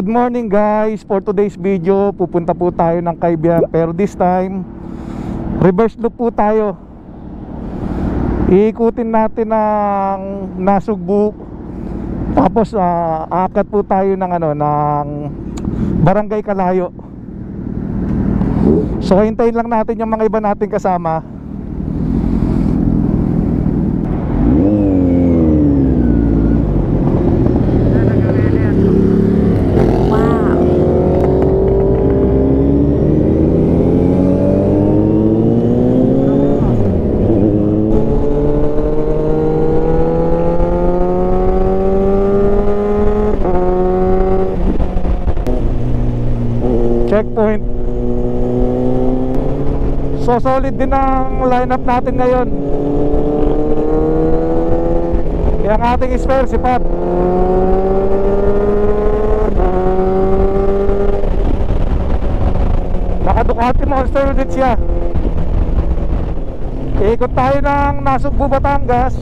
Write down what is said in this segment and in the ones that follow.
Good morning guys. For today's video, pupunta po tayo ng Cagayan, pero this time reverse loop po tayo. Iikutin natin ng Nasugbu. Tapos aakyat po tayo ng ng Barangay Kalayo. So hintayin lang natin yung mga iba nating kasama. Checkpoint. So solid din ang lineup natin ngayon. Yung ating spare si Pat. Naka Ducati Monster ulit siya. Ikot tayo ng Nasugbu, Batangas.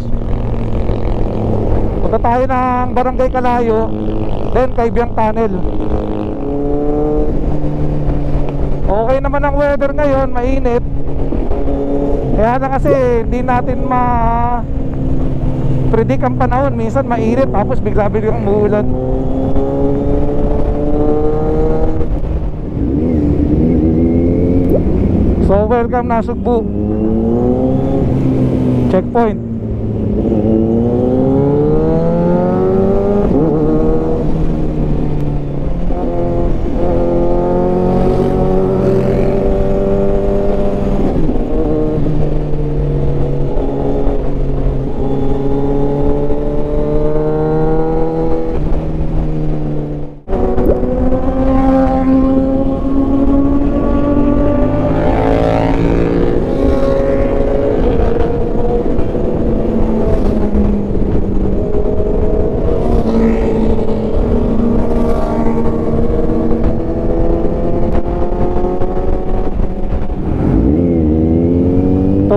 Punta tayo ng Barangay Kalayo, then Cagayan Tunnel. Okay naman ang weather ngayon, mainit. Kaya na kasi hindi natin predict ang panahon. Minsan mainit tapos bigla-biglang umuulan. So welcome Nasugbu. Checkpoint.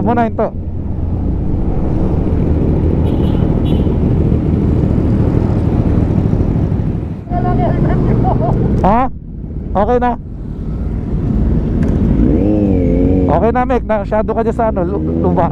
Muna ito. Ha? Okay na. Okay na, Mek. Masyado ka dyan sa luba.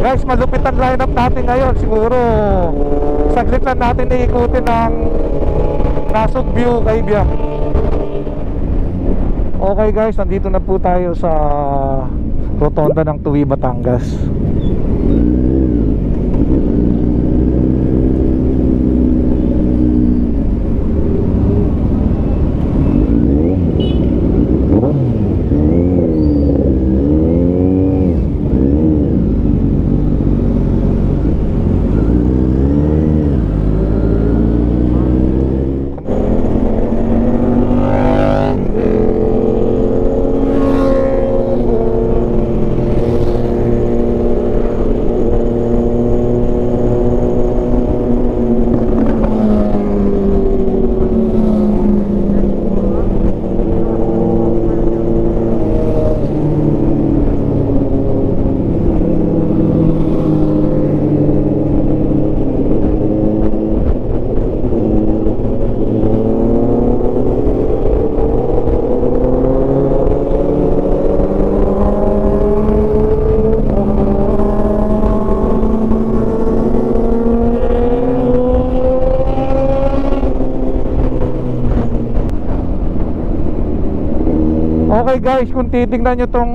Guys, malupit ang lineup natin ngayon. Siguro saglit lang natin iikutin ng Nasugbu, Cagayan. Okay guys, nandito na po tayo sa rotonda ng Tuwi, Batangas. Okay guys, kung titignan nyo tong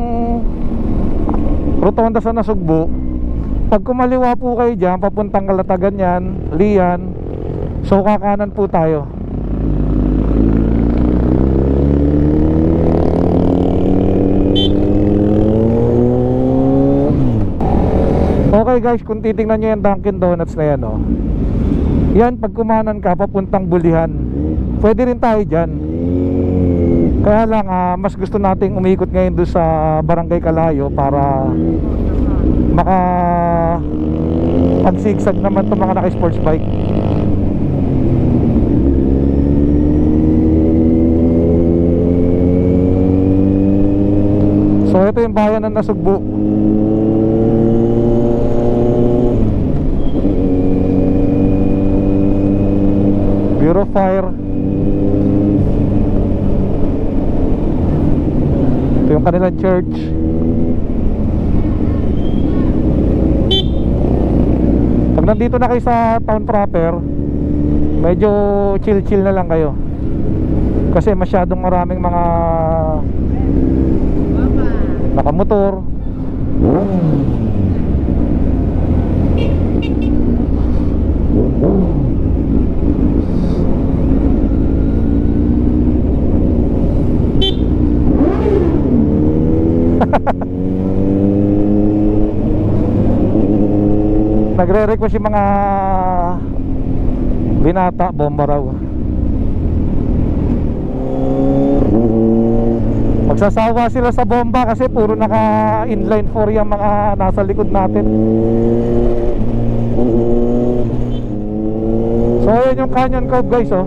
rotonda sa Nasugbu, pag kumaliwa po kayo dyan papuntang Kalatagan yan, Lian, so kakanan po tayo. Okay guys, kung titingnan nyo yung Dunkin Donuts na yan, oh, yan, pag kumanan ka papuntang Bulihan, pwede rin tayo dyan. Kaya lang mas gusto nating umikot ngayon doon sa Barangay Kalayo para maka pagsigsag naman itong mga naka-sports bike. So ito yung bayan ng Nasugbu. Bureau of Fire. Ito yung kanilang church. Pag nandito na kayo sa town proper, medyo chill-chill na lang kayo. Kasi masyadong maraming mga nakamotor. Nagre-request yung mga binata, bomba raw. Magsasawa sila sa bomba kasi puro naka inline 4 yung mga nasa likod natin. So yun yung Canyon Cove guys, oh.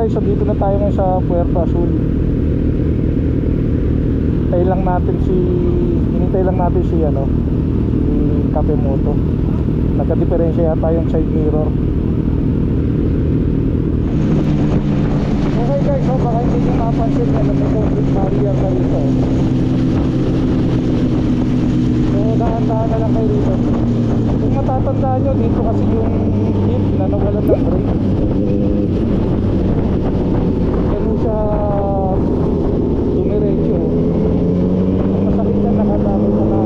guys, so dito na tayo ngayon sa Puerto Azul. Hinintay lang natin si Kapemoto. Nagka-diferensya yata yung side mirror. Okay guys, so baka hindi nyo napansin na may concrete barrier na rito. So dahan-dahan na lang kayo rito. Kung matatandaan nyo, dito kasi yung jeep na nawalan ng brake. Ganun siya dumiretso. Masakit yan, nakadami pa na.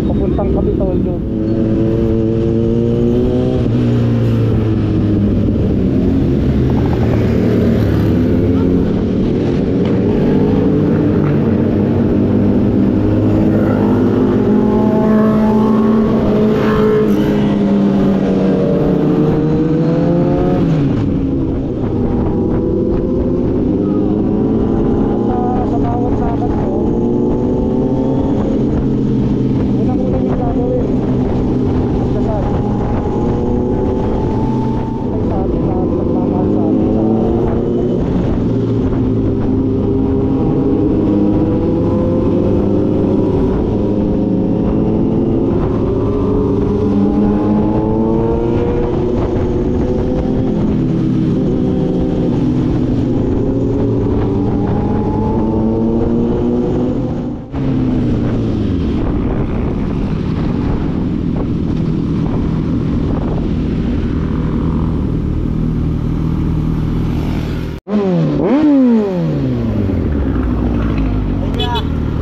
Papuntang Kapitolyo.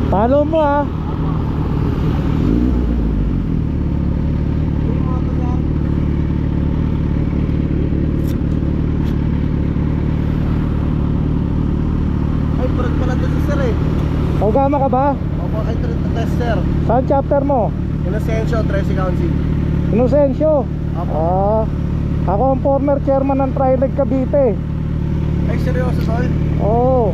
Follow mo ah. Ay, brad pala to si sir eh. Pagkama ka ba? Opo, ay tester. Saan chapter mo? Inocencio, Tracy County. Inocencio? Opo. Ako ang former chairman ng Trilog Cavite. Ay, seryoso tol? Oo.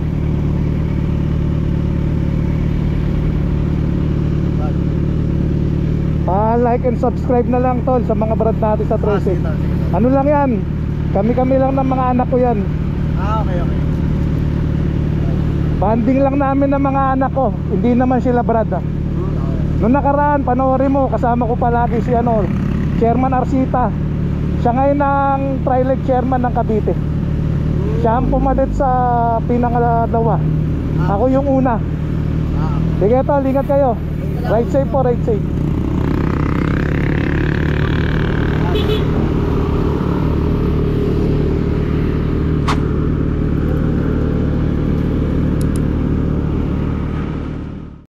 Pa-like and subscribe na lang tol sa mga brad natin sa Tracy. Sige, tol. Ano lang yan? Kami-kami lang ng mga anak ko yan. Okay. Banding lang namin ng mga anak ko. Hindi naman sila brad ah. Noong nakaraan, panoorin mo, kasama ko palagi si Chairman Arsita. Siya ngayon ang Trilog chairman ng Cavite. Siya ang pumalit sa pinangalawa. Ako yung una. Sige tol, ingat kayo. Ride safe po, ride safe.